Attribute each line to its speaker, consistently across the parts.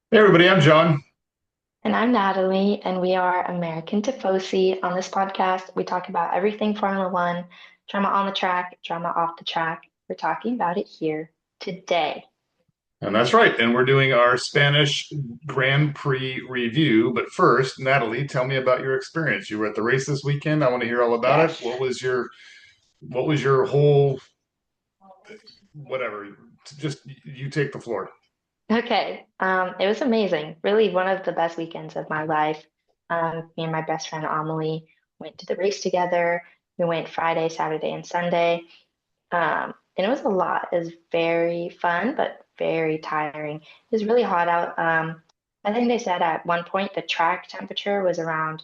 Speaker 1: Hey everybody, I'm John.
Speaker 2: And I'm Natalie, and we are American Tifosi. On this podcast, we talk about everything Formula One, drama on the track, drama off the track. We're talking about it here today.
Speaker 1: And that's right. And we're doing our Spanish Grand Prix review. But first, Natalie, tell me about your experience. You were at the race this weekend. I want to hear all about it.
Speaker 2: Yes.
Speaker 1: What was your whole whatever? Just you take the floor.
Speaker 2: Okay. It was amazing. Really one of the best weekends of my life. Me and my best friend Amelie went to the race together. We went Friday, Saturday, and Sunday. And it was a lot. It was very fun, but very tiring. It was really hot out. I think they said at one point the track temperature was around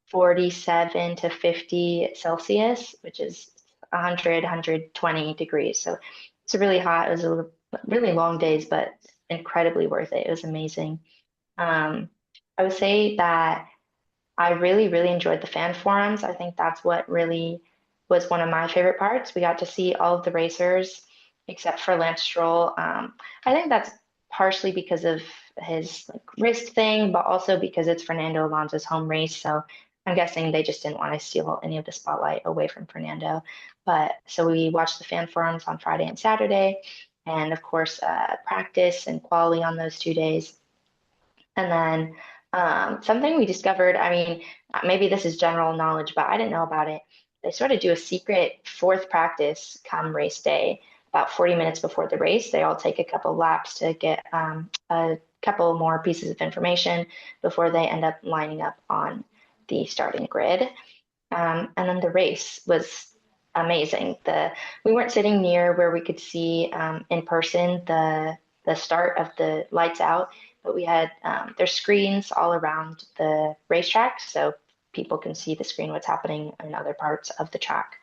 Speaker 2: 47 to 50 Celsius, which is 100, 120 degrees. So it's really hot. It was really long days, but incredibly worth it. It was amazing. Um, I would say that I really, really enjoyed the fan forums. I think that's what really was one of my favorite parts. We got to see all of the racers except for Lance Stroll. I think that's partially because of his wrist thing, but also because it's Fernando Alonso's home race. So I'm guessing they just didn't want to steal any of the spotlight away from Fernando. But so we watched the fan forums on Friday and Saturday, and of course, practice and quali on those 2 days. And then something we discovered, I mean, maybe this is general knowledge, but I didn't know about it. They sort of do a secret fourth practice come race day, about 40 minutes before the race. They all take a couple laps to get a couple more pieces of information before they end up lining up on the starting grid. And then the race was amazing. We weren't sitting near where we could see in person the start of the lights out, but we had there's screens all around the racetrack, so people can see the screen what's happening in other parts of the track.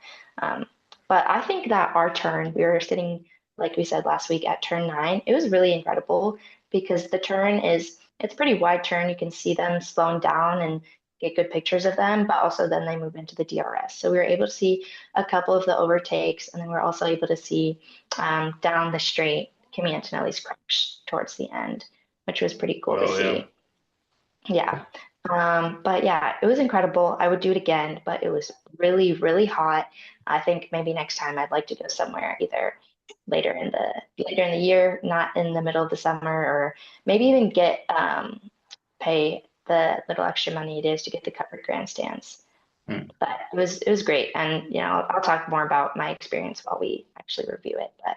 Speaker 2: Um, but I think that our turn, we were sitting, like we said last week, at turn nine. It was really incredible because the turn is it's a pretty wide turn. You can see them slowing down and get good pictures of them, but also then they move into the DRS. So we were able to see a couple of the overtakes, and then we're also able to see down the straight Kimi Antonelli's crash towards the end, which was pretty cool to
Speaker 1: Oh yeah.
Speaker 2: see. Yeah. But yeah, it was incredible. I would do it again, but it was really, really hot. I think maybe next time I'd like to go somewhere either later in the year, not in the middle of the summer, or maybe even get pay the little extra money it is to get the covered grandstands.
Speaker 1: Hmm.
Speaker 2: But it was great, and I'll talk more about my experience while we actually review it. But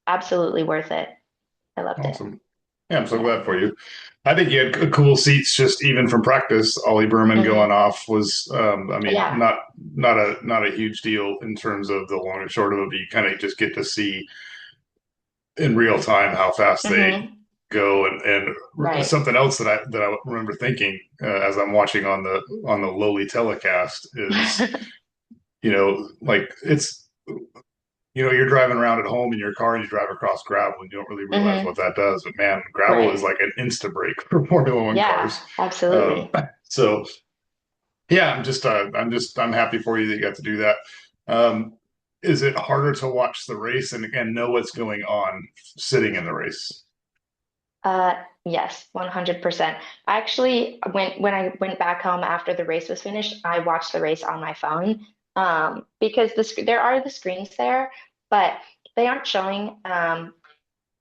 Speaker 2: absolutely worth it. I loved it.
Speaker 1: Awesome. Yeah, I'm so
Speaker 2: Yeah.
Speaker 1: glad for you. I think you had cool seats just even from practice. Ollie Berman going
Speaker 2: Hmm.
Speaker 1: off was, I mean,
Speaker 2: Yeah.
Speaker 1: not a huge deal in terms of the long and short of it, but you kind of just get to see in real time how fast they
Speaker 2: Hmm.
Speaker 1: go. And
Speaker 2: Right.
Speaker 1: something else that I remember thinking as I'm watching on the lowly telecast is, like you're driving around at home in your car and you drive across gravel and you don't really realize
Speaker 2: Hmm.
Speaker 1: what that does. But man, gravel is
Speaker 2: Right.
Speaker 1: like an insta brake for Formula One
Speaker 2: Yeah,
Speaker 1: cars. Um,
Speaker 2: absolutely.
Speaker 1: so yeah, I'm happy for you that you got to do that. Um, is it harder to watch the race and know what's going on sitting in the race?
Speaker 2: Yes, 100%. I actually when I went back home after the race was finished, I watched the race on my phone because there are the screens there, but they aren't showing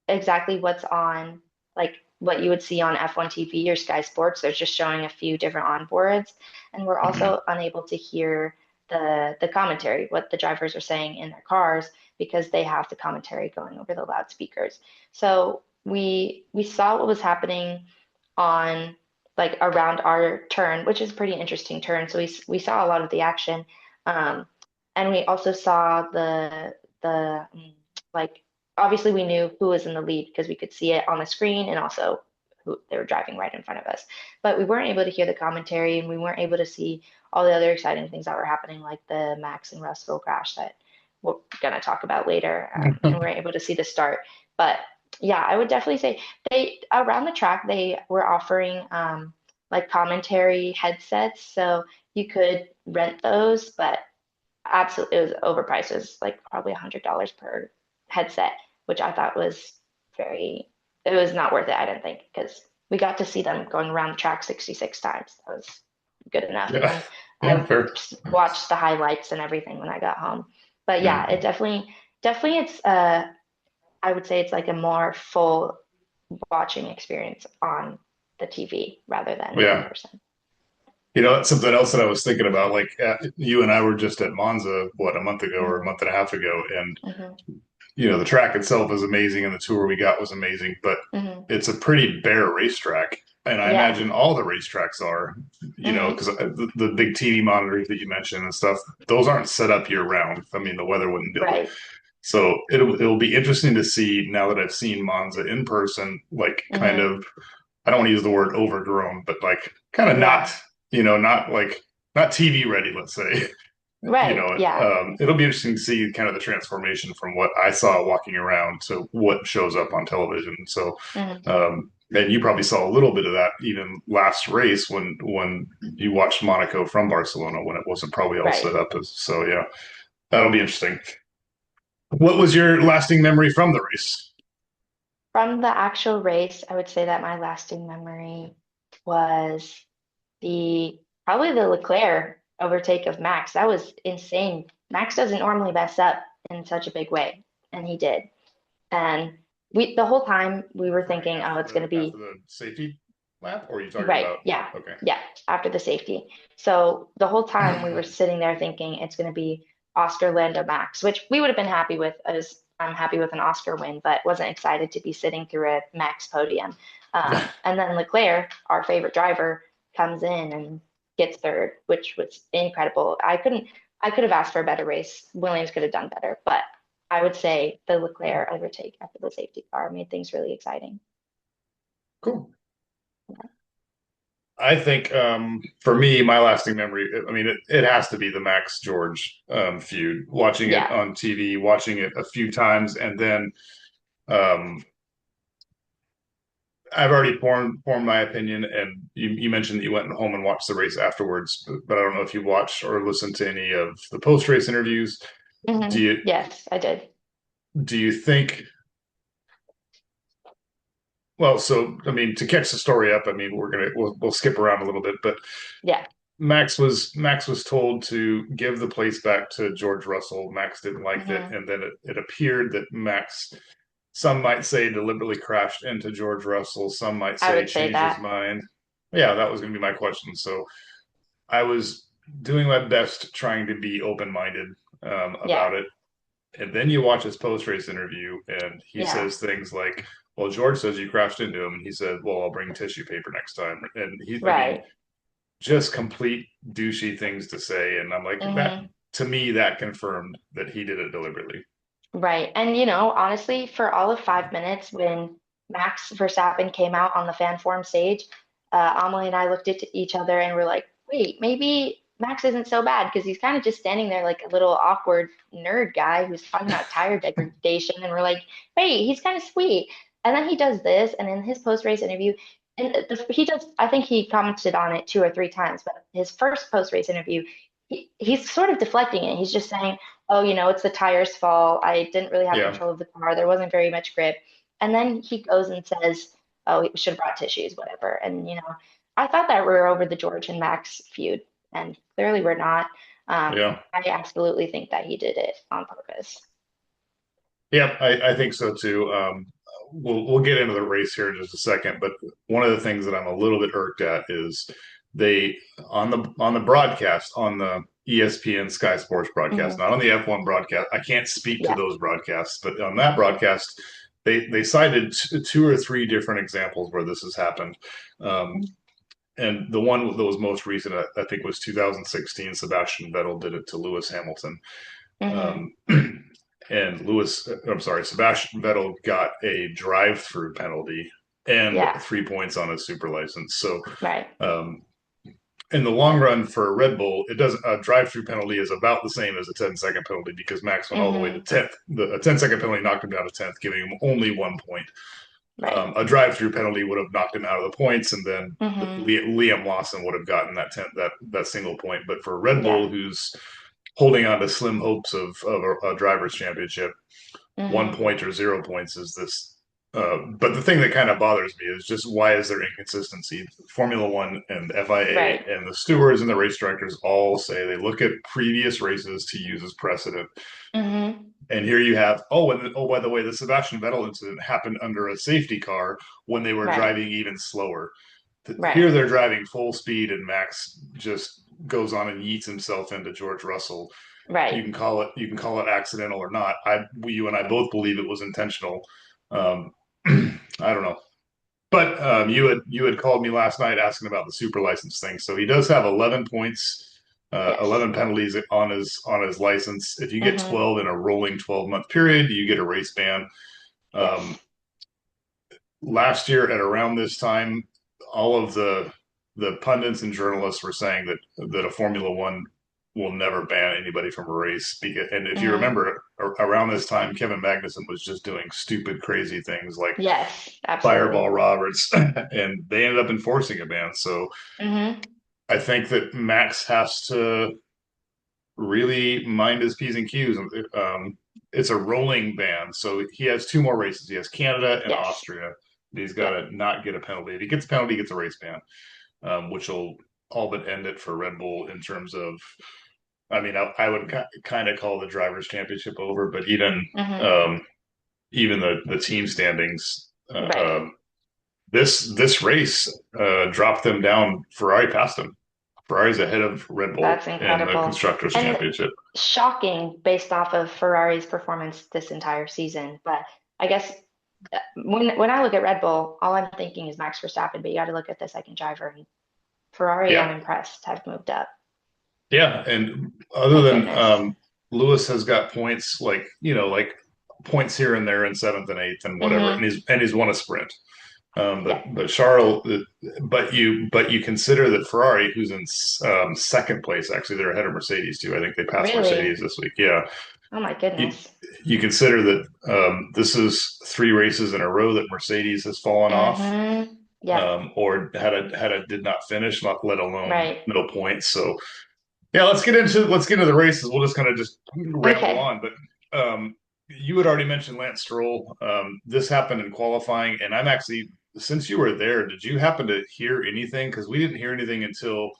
Speaker 2: exactly what's on, like what you would see on F1 TV or Sky Sports. They're just showing a few different onboards, and we're
Speaker 1: Mhm.
Speaker 2: also unable to hear the commentary, what the drivers are saying in their cars, because they have the commentary going over the loudspeakers. So we saw what was happening on around our turn, which is a pretty interesting turn. So we saw a lot of the action, um, and we also saw the like obviously we knew who was in the lead because we could see it on the screen and also who they were driving right in front of us. But we weren't able to hear the commentary and we weren't able to see all the other exciting things that were happening, like the Max and Russell crash that we're gonna talk about later. And we weren't able to see the start. But yeah, I would definitely say they around the track they were offering like commentary headsets, so you could rent those, but absolutely it was overpriced. It was like probably $100 per headset, which I thought was very, it was not worth it, I didn't think, because we got to see them going around the track 66 times. That was good enough. And
Speaker 1: Yeah.
Speaker 2: then
Speaker 1: Yeah,
Speaker 2: I
Speaker 1: fair.
Speaker 2: watched the highlights and everything when I got home. But yeah, it
Speaker 1: Mm.
Speaker 2: definitely it's I would say it's like a more full watching experience on the TV rather than in
Speaker 1: Yeah.
Speaker 2: person.
Speaker 1: That's something else that I was thinking about. Like, you and I were just at Monza, what, a month ago or a
Speaker 2: Hmm.
Speaker 1: month and a half ago, and
Speaker 2: Hmm.
Speaker 1: the track itself is amazing and the tour we got was amazing, but
Speaker 2: Hmm.
Speaker 1: it's a pretty bare racetrack. And I
Speaker 2: Yeah.
Speaker 1: imagine all the racetracks are,
Speaker 2: Hmm.
Speaker 1: because the big TV monitors that you mentioned and stuff, those aren't set up year round. I mean, the weather wouldn't do it.
Speaker 2: Right.
Speaker 1: So it'll be interesting to see now that I've seen Monza in person, like kind
Speaker 2: Hmm.
Speaker 1: of, I don't want to use the word overgrown, but like kind of not,
Speaker 2: Yeah.
Speaker 1: not like not TV ready, let's say.
Speaker 2: Right. Yeah.
Speaker 1: It'll be interesting to see kind of the transformation from what I saw walking around to what shows up on television. So,
Speaker 2: Hmm.
Speaker 1: and you probably saw a little bit of that even last race when you watched Monaco from Barcelona when it wasn't probably all
Speaker 2: Right.
Speaker 1: set up as. So yeah, that'll be interesting. What was your lasting memory from the race?
Speaker 2: From the actual race, I would say that my lasting memory was the probably the Leclerc overtake of Max. That was insane. Max doesn't normally mess up in such a big way, and he did. And we the whole time we were
Speaker 1: Referring
Speaker 2: thinking, oh,
Speaker 1: after
Speaker 2: it's going to
Speaker 1: after
Speaker 2: be
Speaker 1: the safety lap, or are you talking
Speaker 2: right.
Speaker 1: about?
Speaker 2: Yeah.
Speaker 1: Okay.
Speaker 2: Yeah. After the safety. So the whole time we were sitting there thinking it's going to be Oscar Lando Max, which we would have been happy with as I'm happy with an Oscar win, but wasn't excited to be sitting through a Max podium. And then Leclerc, our favorite driver, comes in and gets third, which was incredible. I could have asked for a better race. Williams could have done better, but I would say the Leclerc overtake after the safety car made things really exciting.
Speaker 1: Cool. I think for me, my lasting memory, I mean, it has to be the Max George feud. Watching it
Speaker 2: Yeah,
Speaker 1: on TV, watching it a few times, and then um, I've already formed my opinion. And you mentioned that you went home and watched the race afterwards, but I don't know if you watched or listened to any of the post race interviews. Do you
Speaker 2: Yes, I did.
Speaker 1: do you think? Well, so I mean, to catch the story up, I mean, we'll skip around a little bit, but
Speaker 2: Yeah.
Speaker 1: Max was told to give the place back to George Russell. Max didn't like it,
Speaker 2: Hmm.
Speaker 1: and then it appeared that Max, some might say, deliberately crashed into George Russell. Some might
Speaker 2: I
Speaker 1: say
Speaker 2: would say
Speaker 1: changed his
Speaker 2: that.
Speaker 1: mind. Yeah, that was going to be my question. So I was doing my best trying to be open minded
Speaker 2: Yeah.
Speaker 1: about it. And then you watch his post race interview, and he
Speaker 2: Yeah.
Speaker 1: says things like, "Well, George says you crashed into him," and he said, "Well, I'll bring tissue paper next time." And I mean,
Speaker 2: Right.
Speaker 1: just complete douchey things to say. And I'm like, that
Speaker 2: Hmm.
Speaker 1: to me, that confirmed that he did it deliberately.
Speaker 2: Right. And honestly, for all of 5 minutes when Max Verstappen came out on the fan forum stage, Amelie and I looked at each other and we're like, wait, maybe Max isn't so bad because he's kind of just standing there like a little awkward nerd guy who's talking about tire degradation. And we're like, wait, he's kind of sweet. And then he does this, and in his post-race interview, and he does, I think he commented on it 2 or 3 times, but his first post-race interview, he's sort of deflecting it. He's just saying, oh, it's the tire's fault. I didn't really have
Speaker 1: Yeah,
Speaker 2: control of the car. There wasn't very much grip. And then he goes and says, oh, he should have brought tissues, whatever. And, I thought that we were over the George and Max feud, and clearly we're not.
Speaker 1: yeah,
Speaker 2: I absolutely think that he did it on purpose.
Speaker 1: yeah. I think so too. We'll get into the race here in just a second, but one of the things that I'm a little bit irked at is they on the broadcast on the ESPN Sky Sports broadcast,
Speaker 2: Hmm.
Speaker 1: not on the F1 broadcast. I can't speak to
Speaker 2: Yeah.
Speaker 1: those broadcasts, but on that broadcast, they cited two or three different examples where this has happened. Um, and the one that was most recent, I think, was 2016. Sebastian Vettel did it to Lewis Hamilton.
Speaker 2: Hmm.
Speaker 1: Um, and I'm sorry, Sebastian Vettel got a drive-through penalty and
Speaker 2: Yeah.
Speaker 1: 3 points on his super license. So,
Speaker 2: Right.
Speaker 1: um, in the long run for Red Bull, it doesn't a drive-through penalty is about the same as a 10-second penalty because Max went all the way to
Speaker 2: Hmm.
Speaker 1: 10th. A 10-second penalty knocked him down to 10th, giving him only 1 point.
Speaker 2: Right.
Speaker 1: A drive-through penalty would have knocked him out of the points, and then
Speaker 2: Hmm.
Speaker 1: Liam Lawson would have gotten that single point. But for Red
Speaker 2: Yeah.
Speaker 1: Bull, who's holding on to slim hopes of a driver's championship, one
Speaker 2: Hmm.
Speaker 1: point or 0 points is this. But the thing that kind of bothers me is just why is there inconsistency? Formula One and FIA
Speaker 2: Right.
Speaker 1: and the stewards and the race directors all say they look at previous races to use as precedent.
Speaker 2: Hmm.
Speaker 1: And here you have, oh, by the way, the Sebastian Vettel incident happened under a safety car when they were
Speaker 2: Right.
Speaker 1: driving even slower.
Speaker 2: Right.
Speaker 1: Here they're driving full speed, and Max just goes on and yeets himself into George Russell.
Speaker 2: Right.
Speaker 1: You can call it accidental or not. You and I both believe it was intentional. I don't know. But you had called me last night asking about the super license thing. So he does have 11 points,
Speaker 2: Yes.
Speaker 1: 11 penalties on his license. If you get
Speaker 2: Hmm.
Speaker 1: 12 in a rolling 12-month period, you get a race ban. Um,
Speaker 2: Yes.
Speaker 1: Last year at around this time, all of the pundits and journalists were saying that a Formula One will never ban anybody from a race. And if you
Speaker 2: Hmm.
Speaker 1: remember, around this time, Kevin Magnussen was just doing stupid, crazy things like
Speaker 2: Yes.
Speaker 1: Fireball
Speaker 2: Absolutely.
Speaker 1: Roberts, and they ended up enforcing a ban. So
Speaker 2: Hmm.
Speaker 1: I think that Max has to really mind his P's and Q's. It's a rolling ban, so he has two more races. He has Canada and
Speaker 2: Yes.
Speaker 1: Austria. He's got
Speaker 2: Yep.
Speaker 1: to not get a penalty. If he gets a penalty, he gets a race ban, which will all but end it for Red Bull in terms of. I mean, I would kind of call the drivers' championship over, but
Speaker 2: Hmm.
Speaker 1: um, even the team standings,
Speaker 2: Right.
Speaker 1: this race dropped them down. Ferrari passed them. Ferrari's ahead of Red Bull
Speaker 2: That's
Speaker 1: in the
Speaker 2: incredible.
Speaker 1: constructors'
Speaker 2: And
Speaker 1: championship.
Speaker 2: shocking based off of Ferrari's performance this entire season. But I guess when I look at Red Bull, all I'm thinking is Max Verstappen, but you got to look at the second driver. And Ferrari, I'm
Speaker 1: Yeah,
Speaker 2: impressed, have moved up.
Speaker 1: yeah, and other
Speaker 2: Thank
Speaker 1: than
Speaker 2: goodness.
Speaker 1: Lewis has got points like points here and there in seventh and eighth and whatever,
Speaker 2: Hmm.
Speaker 1: and he's won a sprint.
Speaker 2: Yeah.
Speaker 1: But Charles, but you consider that Ferrari, who's in second place, actually they're ahead of Mercedes too. I think they passed
Speaker 2: Really?
Speaker 1: Mercedes this week. Yeah,
Speaker 2: Oh my
Speaker 1: you
Speaker 2: goodness.
Speaker 1: you consider that this is three races in a row that Mercedes has fallen off,
Speaker 2: Yep.
Speaker 1: or had a did not finish, not let alone
Speaker 2: Right.
Speaker 1: no points. So yeah, let's get into the races. We'll just kind of just ramble
Speaker 2: Okay.
Speaker 1: on. But you had already mentioned Lance Stroll. This happened in qualifying, and I'm actually since you were there, did you happen to hear anything? Because we didn't hear anything until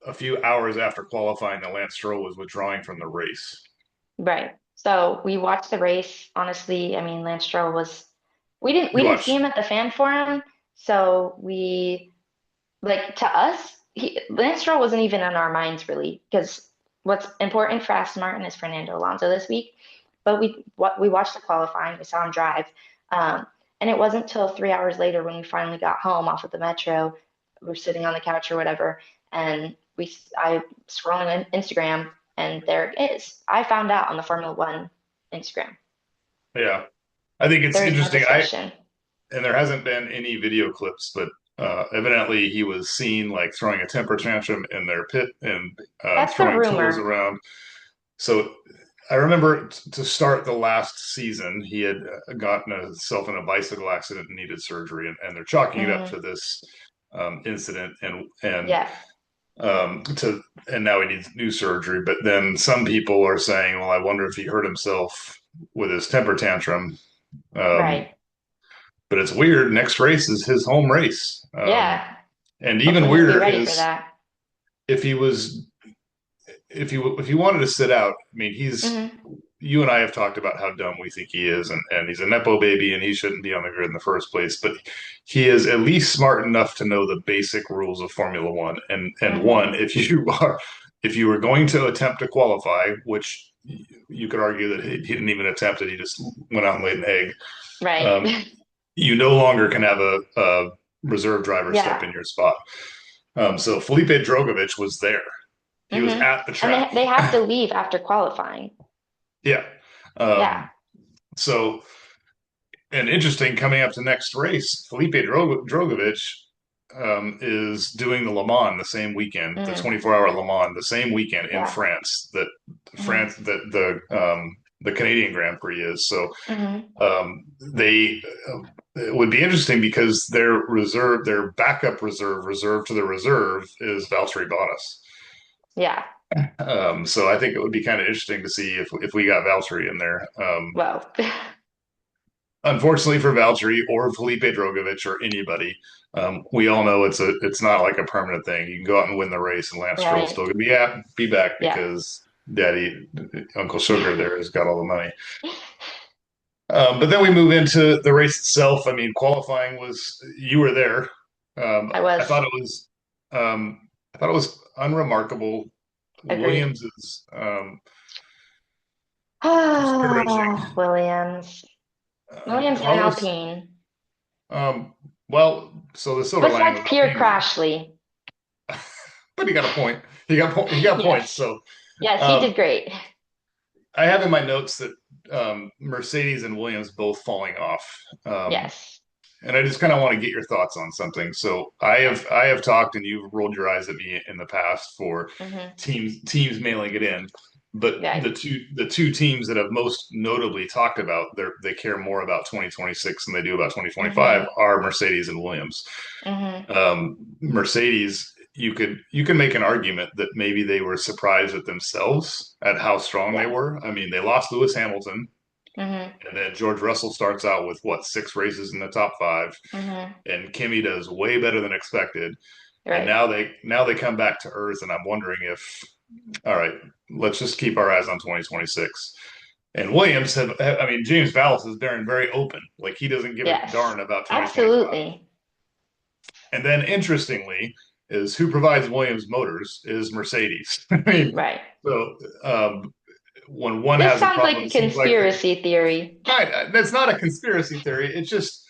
Speaker 1: a few hours after qualifying that Lance Stroll was withdrawing from the race.
Speaker 2: Right. So we watched the race. Honestly, I mean, Lance Stroll was we
Speaker 1: You
Speaker 2: didn't see
Speaker 1: watched,
Speaker 2: him at the fan forum, so we like to us, Lance Stroll wasn't even in our minds really, because what's important for Aston Martin is Fernando Alonso this week. But we watched the qualifying, we saw him drive, um, and it wasn't till 3 hours later when we finally got home off of the metro, we were sitting on the couch or whatever, and I scrolling on Instagram, and there it is. I found out on the Formula One Instagram.
Speaker 1: yeah. I think it's
Speaker 2: There's no
Speaker 1: interesting.
Speaker 2: discussion.
Speaker 1: And there hasn't been any video clips, but evidently he was seen like throwing a temper tantrum in their pit and
Speaker 2: That's the
Speaker 1: throwing tools
Speaker 2: rumor.
Speaker 1: around. So I remember to start the last season, he had gotten himself in a bicycle accident and needed surgery, and they're chalking it up
Speaker 2: Hmm.
Speaker 1: to this incident, and
Speaker 2: Yeah.
Speaker 1: to and now he needs new surgery. But then some people are saying, well, I wonder if he hurt himself with his temper tantrum. Um,
Speaker 2: Right.
Speaker 1: but it's weird. Next race is his home race,
Speaker 2: Yeah.
Speaker 1: and even
Speaker 2: Hopefully he'll be
Speaker 1: weirder
Speaker 2: ready for
Speaker 1: is
Speaker 2: that.
Speaker 1: if he was if he wanted to sit out. I mean, he's
Speaker 2: Hmm.
Speaker 1: you and I have talked about how dumb we think he is, and he's a nepo baby, and he shouldn't be on the grid in the first place. But he is at least smart enough to know the basic rules of Formula One. And
Speaker 2: Hmm.
Speaker 1: one, if you were going to attempt to qualify, which you could argue that he didn't even attempt it, he just went out and laid an egg.
Speaker 2: Right.
Speaker 1: Um, you no longer can have a reserve driver step
Speaker 2: Yeah.
Speaker 1: in your spot. So Felipe Drogovic was there. He was
Speaker 2: Hmm.
Speaker 1: at the
Speaker 2: And
Speaker 1: track.
Speaker 2: they have to leave after qualifying.
Speaker 1: Yeah.
Speaker 2: Yeah.
Speaker 1: So, and interesting, coming up to next race, Felipe Drogovic is doing the Le Mans the same weekend, the
Speaker 2: Hmm.
Speaker 1: 24-hour Le Mans the same weekend in
Speaker 2: Yeah.
Speaker 1: France
Speaker 2: Hmm.
Speaker 1: that the Canadian Grand Prix is. So
Speaker 2: Hmm.
Speaker 1: they it would be interesting because their backup reserve to the reserve is Valtteri Bottas.
Speaker 2: Yeah.
Speaker 1: So I think it would be kind of interesting to see if we got Valtteri in there.
Speaker 2: Well,
Speaker 1: unfortunately for Valtteri or Felipe Drogovic or anybody, we all know it's not like a permanent thing. You can go out and win the race, and Lance Stroll's
Speaker 2: Right.
Speaker 1: still gonna be back
Speaker 2: Yeah.
Speaker 1: because Daddy Uncle Sugar there has got all the money. But then we move into the race itself. I mean, qualifying was you were there. Um,
Speaker 2: I
Speaker 1: I
Speaker 2: was.
Speaker 1: thought it was I thought it was unremarkable.
Speaker 2: Agreed.
Speaker 1: Williams is discouraging.
Speaker 2: Ah, Williams. Williams and
Speaker 1: Carlos,
Speaker 2: Alpine.
Speaker 1: um, well, so the silver lining
Speaker 2: Besides
Speaker 1: with
Speaker 2: Pierre
Speaker 1: Alpine is,
Speaker 2: Crashly.
Speaker 1: but he got a point. He got points.
Speaker 2: Yes.
Speaker 1: So
Speaker 2: Yes, he
Speaker 1: um,
Speaker 2: did great.
Speaker 1: I have in my notes that Mercedes and Williams both falling off.
Speaker 2: Yes.
Speaker 1: And I just kind of want to get your thoughts on something. So I have talked, and you've rolled your eyes at me in the past for
Speaker 2: Hmm.
Speaker 1: teams mailing it in, but
Speaker 2: Right.
Speaker 1: the two teams that have most notably talked about they care more about 2026 than they do about 2025
Speaker 2: Hmm.
Speaker 1: are Mercedes and Williams.
Speaker 2: Hmm.
Speaker 1: Mercedes, you can make an argument that maybe they were surprised at themselves at how strong they
Speaker 2: Yeah.
Speaker 1: were. I mean, they lost Lewis Hamilton,
Speaker 2: Hmm.
Speaker 1: and then George Russell starts out with what, six races in the top five,
Speaker 2: Hmm.
Speaker 1: and Kimmy does way better than expected. And
Speaker 2: Right.
Speaker 1: now they come back to earth, and I'm wondering if, all right, let's just keep our eyes on 2026. And Williams I mean, James Vallis is very open, like he doesn't give a
Speaker 2: Yes.
Speaker 1: darn about 2025.
Speaker 2: Absolutely.
Speaker 1: And then interestingly, is who provides Williams motors is Mercedes. I mean,
Speaker 2: Right.
Speaker 1: so when one
Speaker 2: This
Speaker 1: has a
Speaker 2: sounds like
Speaker 1: problem,
Speaker 2: a
Speaker 1: it seems like
Speaker 2: conspiracy theory.
Speaker 1: that's not a conspiracy theory. It's just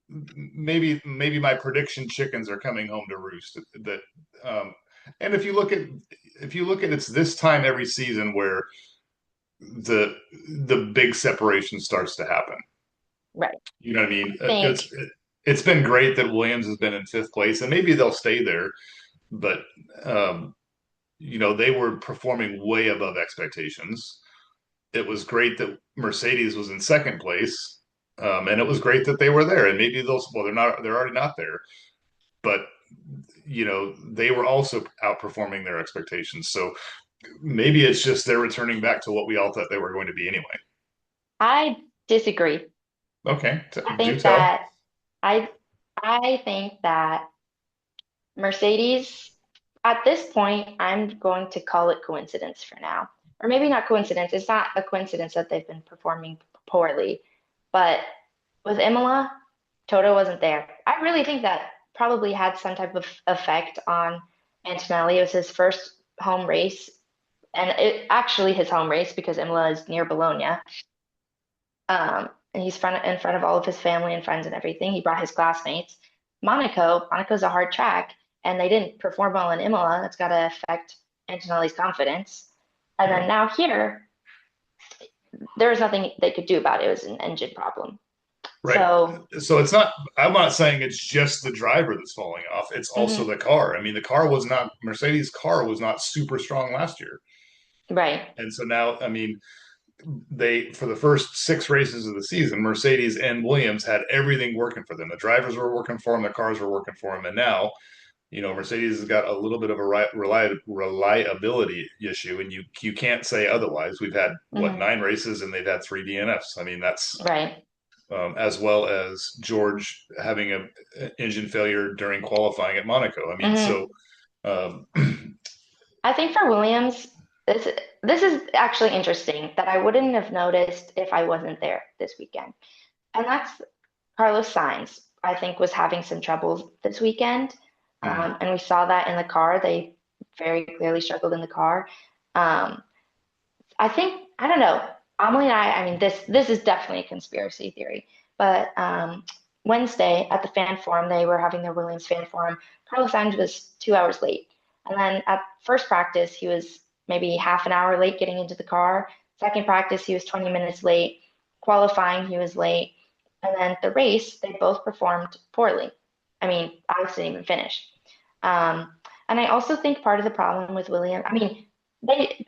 Speaker 1: maybe my prediction chickens are coming home to roost. That um, and if you look at it's this time every season where the the big separation starts to happen.
Speaker 2: Right.
Speaker 1: You know what I mean?
Speaker 2: Think.
Speaker 1: It's been great that Williams has been in fifth place, and maybe they'll stay there. But um, they were performing way above expectations. It was great that Mercedes was in second place, and it was great that they were there. And maybe they'll well, they're already not there, but they were also outperforming their expectations. So maybe it's just they're returning back to what we all thought they were going to be anyway.
Speaker 2: I disagree.
Speaker 1: Okay,
Speaker 2: I
Speaker 1: do
Speaker 2: think
Speaker 1: tell.
Speaker 2: that I I think that Mercedes, at this point, I'm going to call it coincidence for now. Or maybe not coincidence. It's not a coincidence that they've been performing poorly. But with Imola, Toto wasn't there. I really think that probably had some type of effect on Antonelli. It was his first home race, and it actually his home race because Imola is near Bologna. And he's in front of all of his family and friends and everything. He brought his classmates. Monaco's a hard track, and they didn't perform well in Imola. That's got to affect Antonelli's confidence. And then
Speaker 1: Yeah.
Speaker 2: now here, there was nothing they could do about it. It was an engine problem.
Speaker 1: Right.
Speaker 2: So,
Speaker 1: So I'm not saying it's just the driver that's falling off. It's also
Speaker 2: mhm,
Speaker 1: the car. I mean, Mercedes' car was not super strong last year.
Speaker 2: right.
Speaker 1: And so now, I mean, for the first six races of the season, Mercedes and Williams had everything working for them. The drivers were working for them, the cars were working for them, and now, Mercedes has got a little bit of a reliability issue, and you can't say otherwise. We've had what,
Speaker 2: Hmm.
Speaker 1: nine races, and they've had three DNFs. I mean, that's
Speaker 2: Right.
Speaker 1: as well as George having a engine failure during qualifying at Monaco. I mean, so
Speaker 2: Hmm.
Speaker 1: um,
Speaker 2: I think for Williams, this this is actually interesting that I wouldn't have noticed if I wasn't there this weekend. And that's Carlos Sainz, I think, was having some trouble this weekend. And we saw that in the car. They very clearly struggled in the car. Um, I think, I don't know, Amelie and I mean, this is definitely a conspiracy theory, but Wednesday at the fan forum, they were having their Williams fan forum. Carlos Sainz was 2 hours late. And then at first practice, he was maybe half an hour late getting into the car. Second practice, he was 20 minutes late. Qualifying, he was late. And then the race, they both performed poorly. I mean, Alex didn't even finish. Um, and I also think part of the problem with William, I mean,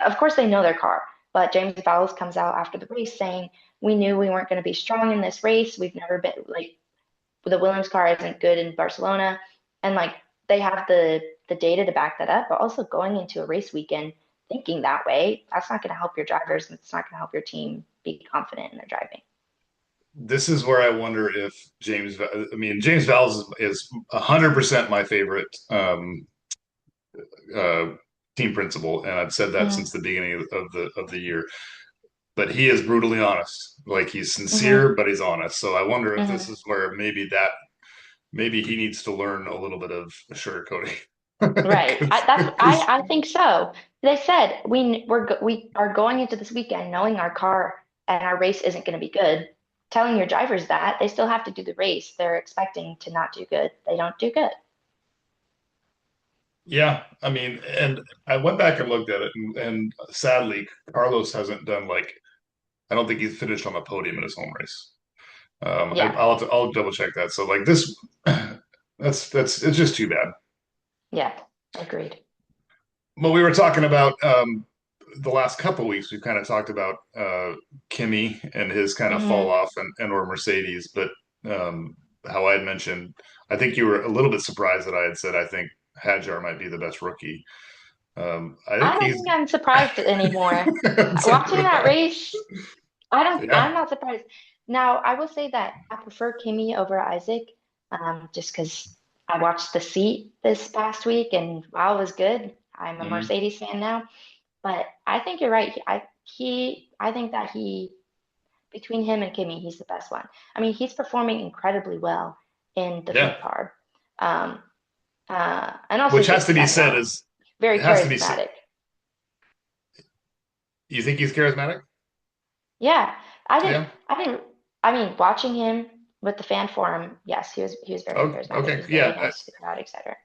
Speaker 2: of course, they know their car, but James Vowles comes out after the race saying, we knew we weren't going to be strong in this race. We've never been like the Williams car isn't good in Barcelona. And like they have the data to back that up, but also going into a race weekend thinking that way, that's not going to help your drivers and it's not going to help your team be confident in their driving.
Speaker 1: this is where I wonder if I mean, James Valls is 100% my favorite uh, team principal, and I've said that since
Speaker 2: Mm-hmm.
Speaker 1: the beginning of the year. But he is brutally honest. Like he's
Speaker 2: Mm-hmm.
Speaker 1: sincere, but he's honest. So I wonder if this
Speaker 2: Mm-hmm.
Speaker 1: is where maybe he needs to learn a little bit of sugarcoating.
Speaker 2: Right.
Speaker 1: Cause,
Speaker 2: I think so. They said we are going into this weekend knowing our car and our race isn't going to be good. Telling your drivers that they still have to do the race. They're expecting to not do good. They don't do good.
Speaker 1: yeah, I mean, and I went back and looked at it, and sadly, Carlos hasn't done like I don't think he's finished on the podium in his home race.
Speaker 2: Yeah.
Speaker 1: I'll double check that. So like this, that's it's just too bad.
Speaker 2: Yeah. Agreed.
Speaker 1: Well, we were talking about the last couple of weeks. We've kind of talked about Kimmy and his kind of fall
Speaker 2: Hmm.
Speaker 1: off and or Mercedes, but how I had mentioned, I think you were a little bit surprised that I had said I think Hadjar might be the best rookie. I think
Speaker 2: I don't
Speaker 1: he's
Speaker 2: think I'm surprised anymore. Watching that race, I'm
Speaker 1: yeah,
Speaker 2: not surprised. Now, I will say that I prefer Kimmy over Isaac, just because I watched the seat this past week and wow, it was good. I'm a
Speaker 1: mhm.
Speaker 2: Mercedes fan now, but I think you're right. I think that between him and Kimmy, he's the best one. I mean, he's performing incredibly well in the
Speaker 1: Yeah.
Speaker 2: field carb. Um, and also
Speaker 1: Which has to
Speaker 2: just,
Speaker 1: be
Speaker 2: I don't
Speaker 1: said
Speaker 2: know,
Speaker 1: is
Speaker 2: very
Speaker 1: it has to be said.
Speaker 2: charismatic.
Speaker 1: You think he's charismatic?
Speaker 2: Yeah,
Speaker 1: Yeah.
Speaker 2: I didn't, I mean, watching him with the fan forum, yes, he was very
Speaker 1: Oh,
Speaker 2: charismatic.
Speaker 1: okay.
Speaker 2: He's very
Speaker 1: Yeah.
Speaker 2: nice to the crowd, etc.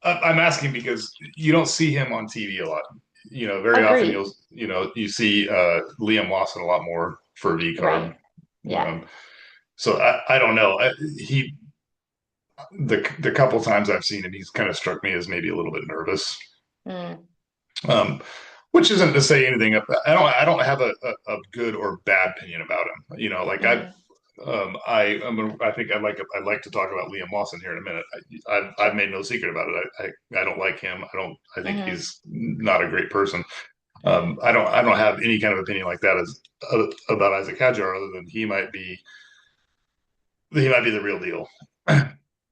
Speaker 1: I'm asking because you don't see him on TV a lot. You know, very often
Speaker 2: Agreed.
Speaker 1: you see Liam Lawson a lot more for V
Speaker 2: Right.
Speaker 1: carb.
Speaker 2: Yeah.
Speaker 1: Um, so I don't know. He the couple times I've seen him, he's kind of struck me as maybe a little bit nervous.
Speaker 2: Mm,
Speaker 1: Um, which isn't to say anything. I don't have a good or bad opinion about him. You know, like
Speaker 2: hmm
Speaker 1: I think I'd like to talk about Liam Lawson here in a minute. I've
Speaker 2: Sure.
Speaker 1: made no secret about it. I don't like him. I think
Speaker 2: hmm
Speaker 1: he's not a great person. I don't have any kind of opinion like that as about Isaac Hadjar other than he might be the real deal.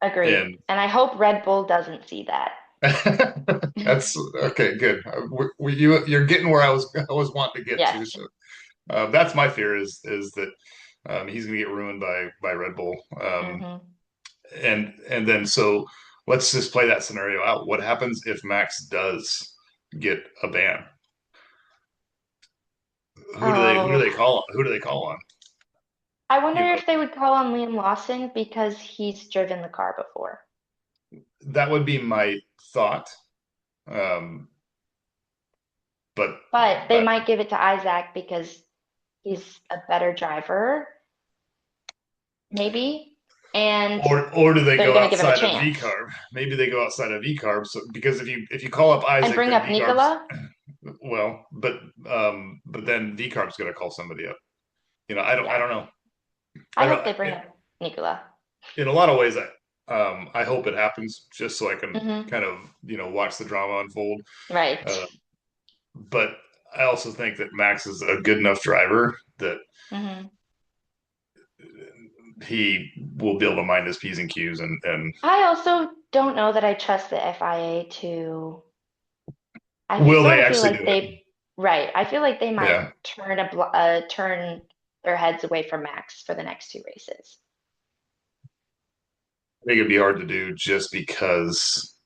Speaker 2: Agreed.
Speaker 1: And
Speaker 2: And I hope Red Bull doesn't see that.
Speaker 1: that's okay. Good. You're getting where I was wanting to get
Speaker 2: Yes.
Speaker 1: to. So that's my fear is that he's going to get ruined by Red Bull.
Speaker 2: hmm
Speaker 1: And then so let's just play that scenario out. What happens if Max does get a ban? Who do
Speaker 2: Oh,
Speaker 1: they call on? Who do they call on?
Speaker 2: I wonder
Speaker 1: You know,
Speaker 2: if they would call on Liam Lawson because he's driven the car before.
Speaker 1: that would be my thought. Um, but
Speaker 2: But they
Speaker 1: but
Speaker 2: might give it to Isaac because he's a better driver, maybe, and
Speaker 1: or do they
Speaker 2: they're
Speaker 1: go
Speaker 2: going to give him a
Speaker 1: outside of V
Speaker 2: chance.
Speaker 1: carb? Maybe they go outside of V carb. So because if you call up
Speaker 2: And
Speaker 1: Isaac,
Speaker 2: bring
Speaker 1: then
Speaker 2: up
Speaker 1: V carb's
Speaker 2: Nicola.
Speaker 1: well, but then V carb's going to call somebody up. You know, I
Speaker 2: Yeah,
Speaker 1: don't know. I
Speaker 2: I
Speaker 1: don't.
Speaker 2: hope they bring up Nicola.
Speaker 1: In a lot of ways, I hope it happens just so I can
Speaker 2: Hmm
Speaker 1: kind of watch the drama unfold.
Speaker 2: Right.
Speaker 1: Uh, but I also think that Max is a good enough driver that
Speaker 2: hmm
Speaker 1: he will be able to mind his p's and q's and
Speaker 2: I also don't know that I trust the FIA to. I
Speaker 1: will
Speaker 2: sort
Speaker 1: they
Speaker 2: of feel
Speaker 1: actually
Speaker 2: like
Speaker 1: do it?
Speaker 2: right. I feel like they might
Speaker 1: Yeah,
Speaker 2: turn their heads away from Max for the next two races.
Speaker 1: I think it'd be hard to do just because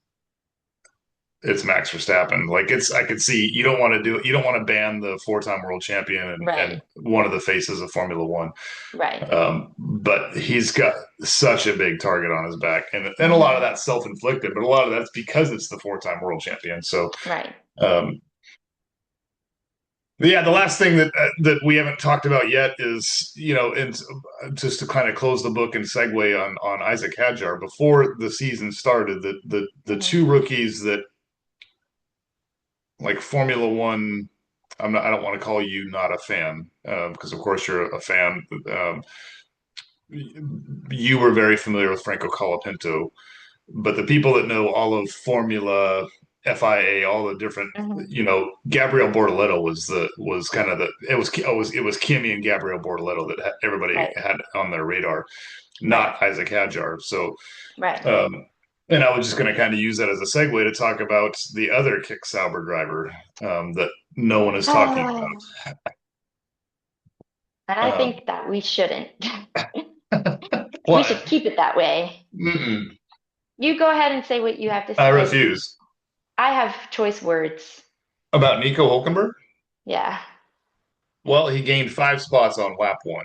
Speaker 1: it's Max Verstappen. Like I could see you don't want to do it. You don't want to ban the four-time world champion and
Speaker 2: Right.
Speaker 1: one of the faces of Formula One.
Speaker 2: Right.
Speaker 1: But he's got such a big target on his back, and a lot of
Speaker 2: hmm
Speaker 1: that's self-inflicted, but a lot of that's because it's the four-time world champion. So,
Speaker 2: Right.
Speaker 1: um, yeah, the last thing that we haven't talked about yet is and just to kind of close the book and segue on Isaac Hadjar. Before the season started, the
Speaker 2: hmm
Speaker 1: two rookies that like Formula One. I don't want to call you not a fan because of course you're a fan. You were very familiar with Franco Colapinto, but the people that know all of Formula FIA, all the different,
Speaker 2: Hmm.
Speaker 1: Gabriel Bortoleto was kind of the it was Kimi and Gabriel Bortoleto that everybody
Speaker 2: Right.
Speaker 1: had on their radar,
Speaker 2: Right.
Speaker 1: not Isaac Hadjar. So,
Speaker 2: Right.
Speaker 1: um, and I was just going to kind of use that as a segue to talk about the other Kick Sauber driver that no one is talking
Speaker 2: And I
Speaker 1: about.
Speaker 2: think that we shouldn't. We
Speaker 1: What?
Speaker 2: should keep it that way.
Speaker 1: Mm-mm.
Speaker 2: You go ahead and say what you have to
Speaker 1: I
Speaker 2: say.
Speaker 1: refuse.
Speaker 2: I have choice words.
Speaker 1: About Nico Hulkenberg?
Speaker 2: Yeah.
Speaker 1: Well, he gained 5 spots on lap one.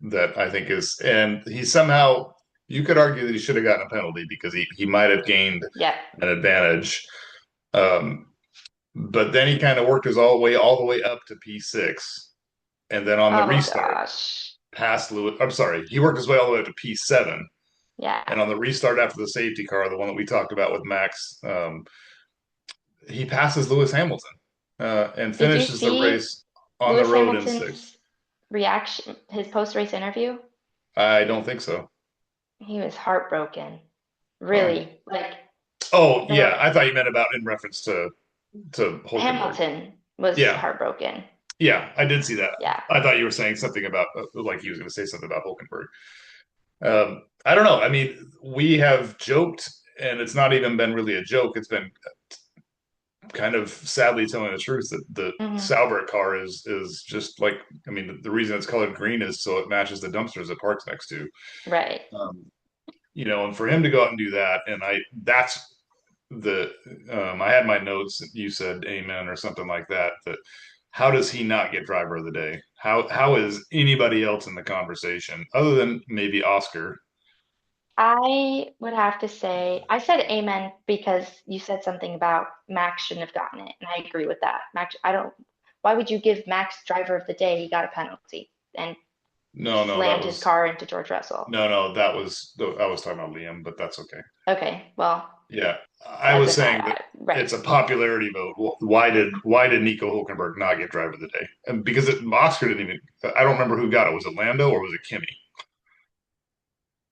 Speaker 1: That I think is, and he somehow, you could argue that he should have gotten a penalty because he might have gained
Speaker 2: Yep.
Speaker 1: an advantage. Um, but then he kind of worked his all the way up to P6, and then on the
Speaker 2: Oh
Speaker 1: restart
Speaker 2: gosh.
Speaker 1: past Lewis. I'm sorry, he worked his way all the way up to P7,
Speaker 2: Yeah.
Speaker 1: and on the restart after the safety car, the one that we talked about with Max, he passes Lewis Hamilton and
Speaker 2: Did you
Speaker 1: finishes the
Speaker 2: see
Speaker 1: race on the
Speaker 2: Lewis
Speaker 1: road in sixth.
Speaker 2: Hamilton's reaction, his post-race interview?
Speaker 1: I don't think so.
Speaker 2: He was heartbroken.
Speaker 1: Oh,
Speaker 2: Really. Like
Speaker 1: oh
Speaker 2: the
Speaker 1: yeah, I thought you meant about in reference to Hulkenberg.
Speaker 2: Hamilton was
Speaker 1: Yeah,
Speaker 2: heartbroken.
Speaker 1: yeah, I did see that.
Speaker 2: Yeah.
Speaker 1: I thought you were saying something about like he was going to say something about Hulkenberg. I don't know. I mean, we have joked, and it's not even been really a joke. It's been kind of sadly telling the truth that the
Speaker 2: Hmm.
Speaker 1: Sauber car is just like, I mean, the reason it's colored green is so it matches the dumpsters it parks next to.
Speaker 2: Right.
Speaker 1: Um, and for him to go out and do that, and that's the I had my notes that you said amen or something like that. That how does he not get driver of the day? How is anybody else in the conversation other than maybe Oscar?
Speaker 2: I would have to say, I said amen because you said something about Max shouldn't have gotten it, and I agree with that. Max, I don't, why would you give Max driver of the day? He got a penalty and
Speaker 1: No, no, that
Speaker 2: slammed his
Speaker 1: was
Speaker 2: car into George Russell.
Speaker 1: no, that was I was talking about Liam, but that's okay.
Speaker 2: Okay, well,
Speaker 1: Yeah, I was
Speaker 2: doesn't
Speaker 1: saying that
Speaker 2: matter. Right.
Speaker 1: it's a popularity vote. Why did Nico Hulkenberg not get driver of the day? And because Oscar didn't even. I don't remember who got it. Was it Lando or was it Kimmy?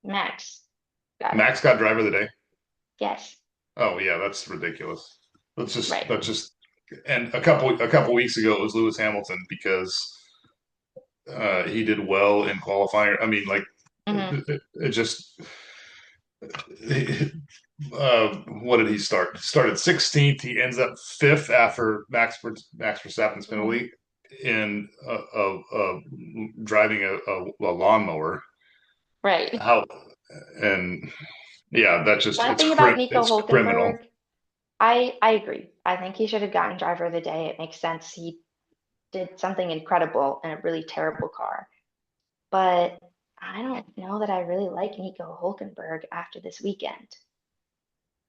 Speaker 2: Max got it.
Speaker 1: Max got driver of the day.
Speaker 2: Yes.
Speaker 1: Oh yeah, that's ridiculous.
Speaker 2: Right.
Speaker 1: That's just and a couple weeks ago it was Lewis Hamilton because he did well in qualifying. I mean, like
Speaker 2: Hmm.
Speaker 1: it just what did he start? Started 16th. He ends up fifth after Max Verstappen's
Speaker 2: Hmm.
Speaker 1: penalty in driving a lawnmower.
Speaker 2: Right.
Speaker 1: How and yeah, that just
Speaker 2: One thing about Nico
Speaker 1: it's criminal.
Speaker 2: Hulkenberg, I agree. I think he should have gotten driver of the day. It makes sense. He did something incredible in a really terrible car. But I don't know that I really like Nico Hulkenberg after this weekend.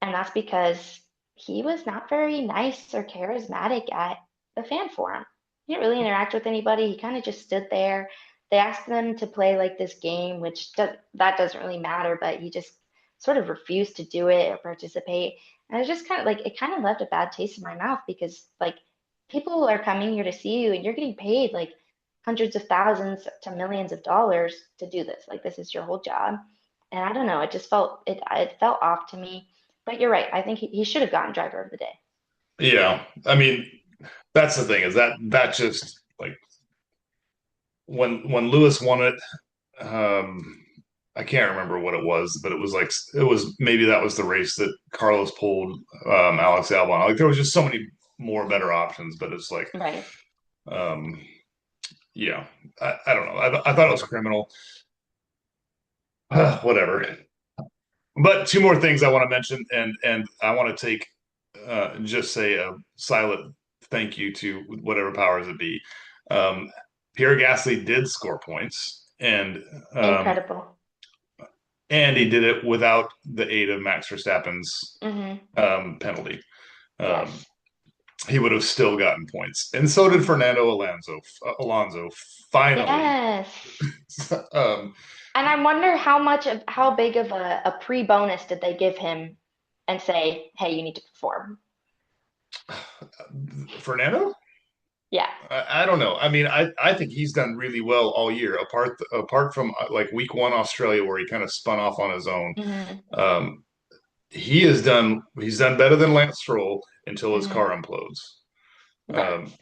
Speaker 2: And that's because he was not very nice or charismatic at the fan forum. He didn't really interact with anybody. He kind of just stood there. They asked them to play like this game, which that doesn't really matter, but he just sort of refused to do it or participate. And it just kind of like it kind of left a bad taste in my mouth because like people are coming here to see you and you're getting paid like hundreds of thousands to millions of dollars to do this. Like this is your whole job. And I don't know, it felt off to me. But you're right. I think he should have gotten driver of the day.
Speaker 1: Yeah, I mean that's the thing is that just like when Lewis won it, I can't remember what it was, but it was maybe that was the race that Carlos pulled Alex Albon. Like there was just so many more better options, but it's like
Speaker 2: Right.
Speaker 1: um, yeah, I don't know. I thought it was criminal. Whatever. But two more things I want to mention, and I want to take just say a silent thank you to whatever powers it be. Um, Pierre Gasly did score points, um,
Speaker 2: Incredible.
Speaker 1: and he did it without the aid of Max Verstappen's
Speaker 2: Hmm.
Speaker 1: penalty. Um,
Speaker 2: Yes.
Speaker 1: he would have still gotten points, and so did
Speaker 2: Hmm.
Speaker 1: Fernando Alonso. Alonso finally.
Speaker 2: Yes.
Speaker 1: um,
Speaker 2: And I wonder how big of a pre-bonus did they give him and say, hey, you need to perform.
Speaker 1: Fernando.
Speaker 2: Yeah.
Speaker 1: I don't know. I mean, I think he's done really well all year, apart from like week one Australia where he kind of spun off on his own.
Speaker 2: Hmm.
Speaker 1: Um, he's done better than Lance Stroll until his
Speaker 2: Hmm.
Speaker 1: car implodes.
Speaker 2: Right.
Speaker 1: Um,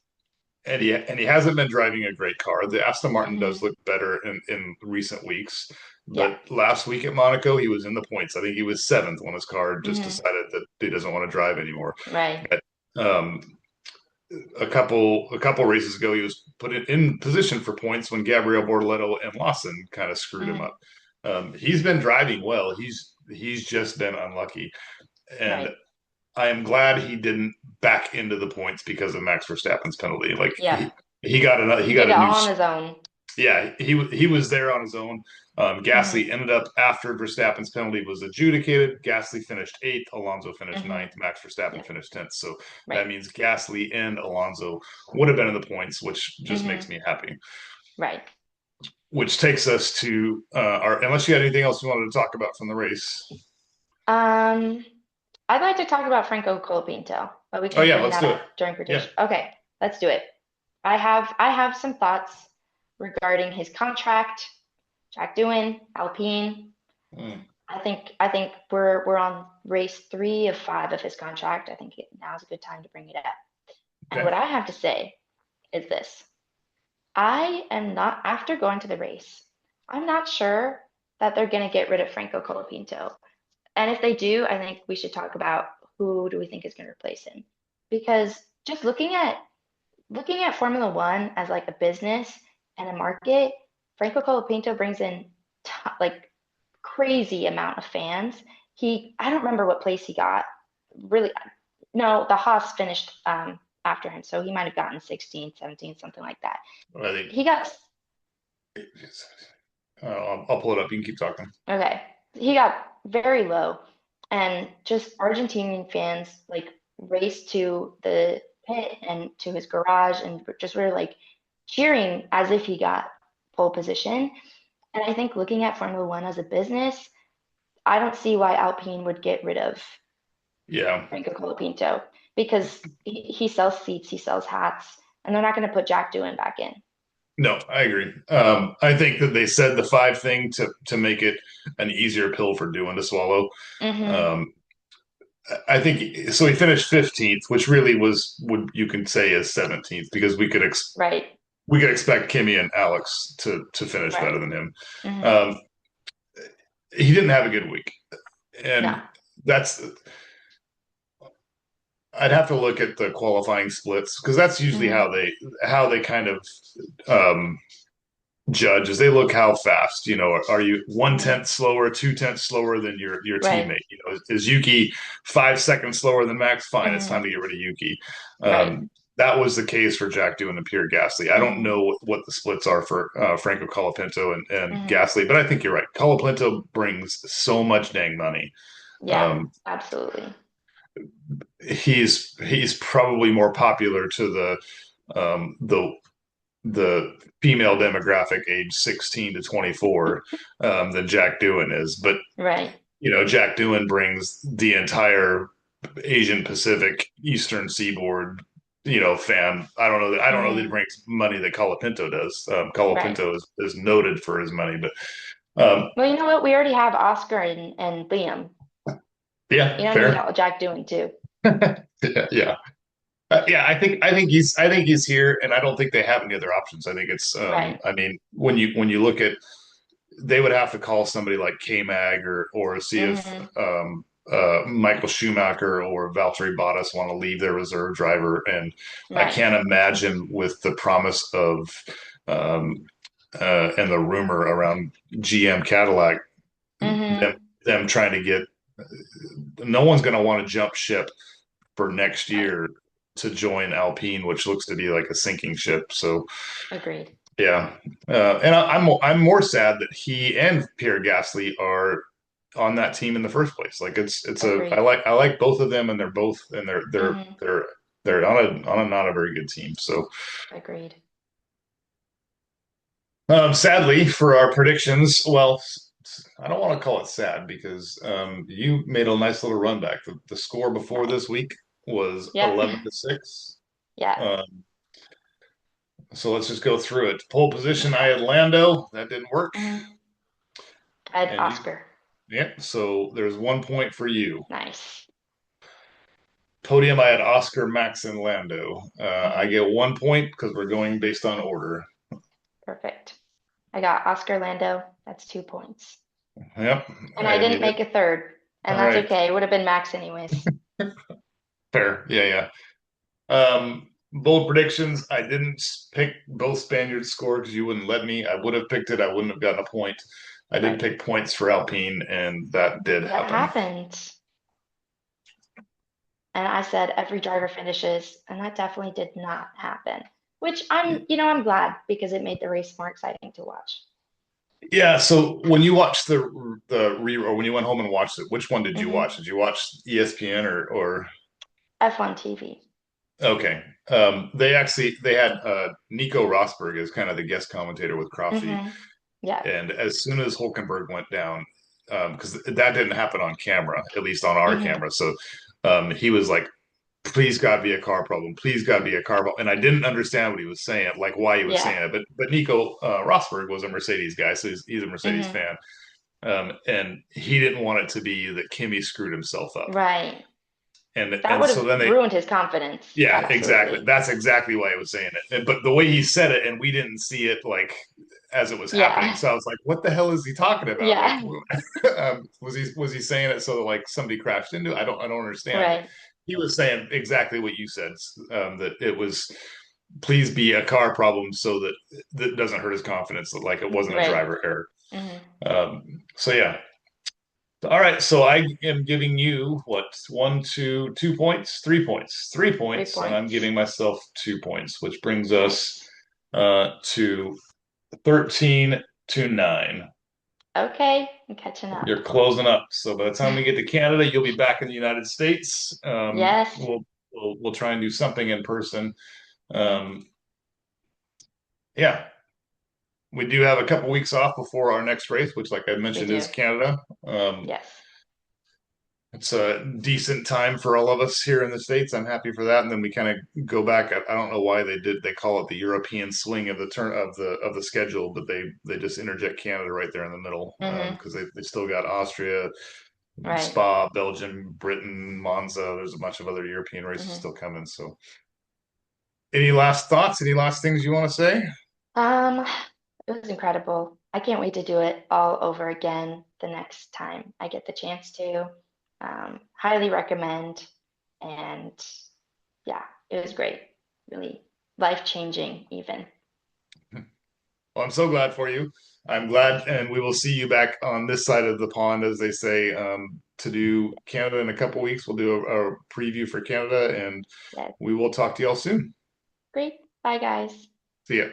Speaker 1: and he hasn't been driving a great car. The Aston Martin does
Speaker 2: Hmm.
Speaker 1: look better in recent weeks,
Speaker 2: Yeah.
Speaker 1: but last week at Monaco he was in the points. I think he was seventh when his car just
Speaker 2: Hmm.
Speaker 1: decided that he doesn't want to drive anymore.
Speaker 2: Right.
Speaker 1: But, um, a couple races ago he was put in position for points when Gabriel Bortoleto and Lawson kind of screwed him
Speaker 2: Hmm.
Speaker 1: up. He's been driving well. He's just been unlucky, and
Speaker 2: Right.
Speaker 1: I am glad he didn't back into the points because of Max Verstappen's penalty. Like
Speaker 2: Yep.
Speaker 1: he got another he
Speaker 2: He did
Speaker 1: got
Speaker 2: it
Speaker 1: a new
Speaker 2: all on his own.
Speaker 1: yeah, he was there on his own.
Speaker 2: Hmm.
Speaker 1: Gasly ended up after Verstappen's penalty was adjudicated. Gasly finished eighth, Alonso finished
Speaker 2: Hmm.
Speaker 1: ninth, Max Verstappen
Speaker 2: Yep.
Speaker 1: finished 10th. So that
Speaker 2: Right.
Speaker 1: means Gasly and Alonso would have been in the points, which just makes
Speaker 2: Hmm.
Speaker 1: me happy.
Speaker 2: Right.
Speaker 1: Which takes us to our. Unless you had anything else you wanted to talk about from the race.
Speaker 2: Um, I'd like to talk about Franco Colapinto, but we
Speaker 1: Oh
Speaker 2: can
Speaker 1: yeah,
Speaker 2: bring
Speaker 1: let's
Speaker 2: that
Speaker 1: do it.
Speaker 2: up during
Speaker 1: Yeah.
Speaker 2: prediction. Okay, let's do it. I have some thoughts regarding his contract, Jack Doohan, Alpine.
Speaker 1: Mm,
Speaker 2: I think we're on race 3 of 5 of his contract. I think now's a good time to bring it up. And what
Speaker 1: okay.
Speaker 2: I have to say is this. I am not, after going to the race, I'm not sure that they're going to get rid of Franco Colapinto. And if they do, I think we should talk about who do we think is going to replace him. Because just looking at Formula One as like a business and a market, Franco Colapinto brings in like crazy amount of fans. I don't remember what place he got. Really, no, the Haas finished after him, so he might have gotten 16, 17, something like that.
Speaker 1: I think
Speaker 2: He got
Speaker 1: I'll pull it up. You can keep talking.
Speaker 2: Okay. He got very low, and just Argentinian fans like raced to the pit and to his garage and just were like cheering as if he got pole position. And I think looking at Formula One as a business, I don't see why Alpine would get rid of
Speaker 1: Yeah.
Speaker 2: Franco Colapinto because he sells seats, he sells hats, and they're not going to put Jack Doohan back in.
Speaker 1: No, I agree. I think that they said the five thing to make it an easier pill for doing to swallow.
Speaker 2: Hmm.
Speaker 1: Um, I think so. He finished 15th, which really was would you can say is 17th because
Speaker 2: Right,
Speaker 1: we could expect Kimmy and Alex to finish
Speaker 2: right.
Speaker 1: better than him.
Speaker 2: Hmm.
Speaker 1: Um, he didn't have a good week,
Speaker 2: No.
Speaker 1: and that's I'd have to look at the qualifying splits because that's usually
Speaker 2: Hmm.
Speaker 1: how they kind of um, judge is they look how fast, are you one
Speaker 2: Hmm.
Speaker 1: tenth slower, 2 tenths slower than your
Speaker 2: Right.
Speaker 1: teammate? Is Yuki 5 seconds slower than Max? Fine, it's time
Speaker 2: Hmm.
Speaker 1: to get rid of Yuki.
Speaker 2: Right.
Speaker 1: That was the case for Jack Doohan and Pierre Gasly. I don't
Speaker 2: Hmm.
Speaker 1: know what the splits are for Franco Colapinto and
Speaker 2: Hmm.
Speaker 1: Gasly, but I think you're right. Colapinto brings so much dang money.
Speaker 2: Yeah,
Speaker 1: Um,
Speaker 2: absolutely.
Speaker 1: he's probably more popular to the female demographic age 16 to 24 than Jack Doohan is. But,
Speaker 2: Right.
Speaker 1: Jack Doohan brings the entire Asian Pacific Eastern Seaboard, fan. I don't know that he
Speaker 2: Hmm.
Speaker 1: brings money that Colapinto does.
Speaker 2: Right.
Speaker 1: Colapinto is noted for his money, but
Speaker 2: Well, you know what? We already have Oscar and Liam.
Speaker 1: yeah,
Speaker 2: You don't need
Speaker 1: fair.
Speaker 2: all Jack doing too.
Speaker 1: Yeah, yeah. Yeah, I think he's here, and I don't think they have any other options. I think it's
Speaker 2: Right.
Speaker 1: I mean, when you look at they would have to call somebody like K Mag or see if
Speaker 2: Hmm.
Speaker 1: Michael Schumacher or Valtteri Bottas want to leave their reserve driver, and I
Speaker 2: Right.
Speaker 1: can't imagine with the promise of um, and the rumor around GM Cadillac them
Speaker 2: Hmm.
Speaker 1: them trying to get no one's going to want to jump ship for next
Speaker 2: Right.
Speaker 1: year to join Alpine, which looks to be like a sinking ship. So
Speaker 2: Agreed.
Speaker 1: yeah, and I'm more sad that he and Pierre Gasly are on that team in the first place. Like it's a I
Speaker 2: Agreed.
Speaker 1: like I like both of them, and they're both and they're they're
Speaker 2: Hmm.
Speaker 1: they're they're on a not a very good team. So
Speaker 2: Agreed.
Speaker 1: sadly for our predictions, well. I don't want to call it sad because you made a nice little run back. The score before
Speaker 2: Right.
Speaker 1: this week was
Speaker 2: Yep.
Speaker 1: 11-6.
Speaker 2: Yeah.
Speaker 1: So let's just go through it. Pole position, I
Speaker 2: Okay.
Speaker 1: had Lando. That didn't work.
Speaker 2: Hmm. I had
Speaker 1: And you,
Speaker 2: Oscar.
Speaker 1: Yep. So there's 1 point for you.
Speaker 2: Nice.
Speaker 1: Podium, I had Oscar, Max, and Lando. I
Speaker 2: Hmm.
Speaker 1: get 1 point because we're going based on order.
Speaker 2: Perfect. I got Oscar Lando. That's 2 points.
Speaker 1: Yep.
Speaker 2: And I
Speaker 1: And you
Speaker 2: didn't
Speaker 1: did.
Speaker 2: make a third,
Speaker 1: All
Speaker 2: and that's
Speaker 1: right.
Speaker 2: okay. It would have been Max anyways.
Speaker 1: Fair. Yeah, yeah. Bold predictions. I didn't pick both Spaniards score because you wouldn't let me. I would have picked it. I wouldn't have gotten a point. I did
Speaker 2: Right.
Speaker 1: pick points for Alpine, and that did
Speaker 2: That
Speaker 1: happen.
Speaker 2: happened. And I said every driver finishes, and that definitely did not happen. Which I'm glad because it made the race more exciting to watch.
Speaker 1: Yeah. So when you watched the re or when you went home and watched it, which one did you
Speaker 2: Hmm.
Speaker 1: watch? Did you watch ESPN or
Speaker 2: F1 TV.
Speaker 1: okay? They had Nico Rosberg as kind of the guest commentator with Crofty,
Speaker 2: Hmm. Yeah.
Speaker 1: and as soon as Hulkenberg went down, because that didn't happen on camera, at least on our
Speaker 2: Hmm.
Speaker 1: camera, so he was like, "Please God, be a car problem. Please God, be a car problem." And I didn't understand what he was saying, like why he was
Speaker 2: Yeah.
Speaker 1: saying it. But Nico Rosberg was a Mercedes guy, so he's a Mercedes
Speaker 2: Hmm.
Speaker 1: fan, and he didn't want it to be that Kimmy screwed himself up.
Speaker 2: Right. That
Speaker 1: And
Speaker 2: would
Speaker 1: so
Speaker 2: have
Speaker 1: then they
Speaker 2: ruined his confidence.
Speaker 1: yeah, exactly.
Speaker 2: Absolutely.
Speaker 1: That's exactly why I was saying it. But the way he said it, and we didn't see it like as it was happening.
Speaker 2: Yeah.
Speaker 1: So I was like, "What the hell is he talking about? Like,
Speaker 2: Yeah.
Speaker 1: was he saying it so that like somebody crashed into it? I don't understand."
Speaker 2: Right.
Speaker 1: He was saying exactly what you said. That it was please be a car problem so that that doesn't hurt his confidence. That like it wasn't a
Speaker 2: Right.
Speaker 1: driver error.
Speaker 2: Hmm.
Speaker 1: So yeah, all right, so I am giving you what 2 points, 3 points, three
Speaker 2: Three
Speaker 1: points, and I'm
Speaker 2: points.
Speaker 1: giving myself 2 points, which brings us
Speaker 2: Nice.
Speaker 1: to 13-9.
Speaker 2: Okay. I'm catching up.
Speaker 1: You're closing up. So by the time we get to Canada, you'll be back in the United States.
Speaker 2: Yes.
Speaker 1: We'll try and do something in person.
Speaker 2: Hmm.
Speaker 1: Um, yeah, we do have a couple weeks off before our next race, which, like I
Speaker 2: We
Speaker 1: mentioned,
Speaker 2: do.
Speaker 1: is Canada.
Speaker 2: Yes.
Speaker 1: It's a decent time for all of us here in the States. I'm happy for that. And then we kind of go back. I don't know why they call it the European swing of the turn of the schedule, but they just interject Canada right there in the middle
Speaker 2: Hmm.
Speaker 1: because they still got Austria,
Speaker 2: Right.
Speaker 1: Spa, Belgium, Britain, Monza. There's a bunch of other European races
Speaker 2: Hmm.
Speaker 1: still coming. So any last thoughts? Any last things you want to say?
Speaker 2: Um, it was incredible. I can't wait to do it all over again the next time I get the chance to. Highly recommend. And yeah, it was great. Really life-changing even.
Speaker 1: Well, I'm so glad for you. I'm glad, and we will see you back on this side of the pond, as they say, to do Canada in a couple weeks. We'll do a preview for Canada, and
Speaker 2: Yeah,
Speaker 1: we will talk to y'all soon.
Speaker 2: great. Bye, guys.
Speaker 1: See ya.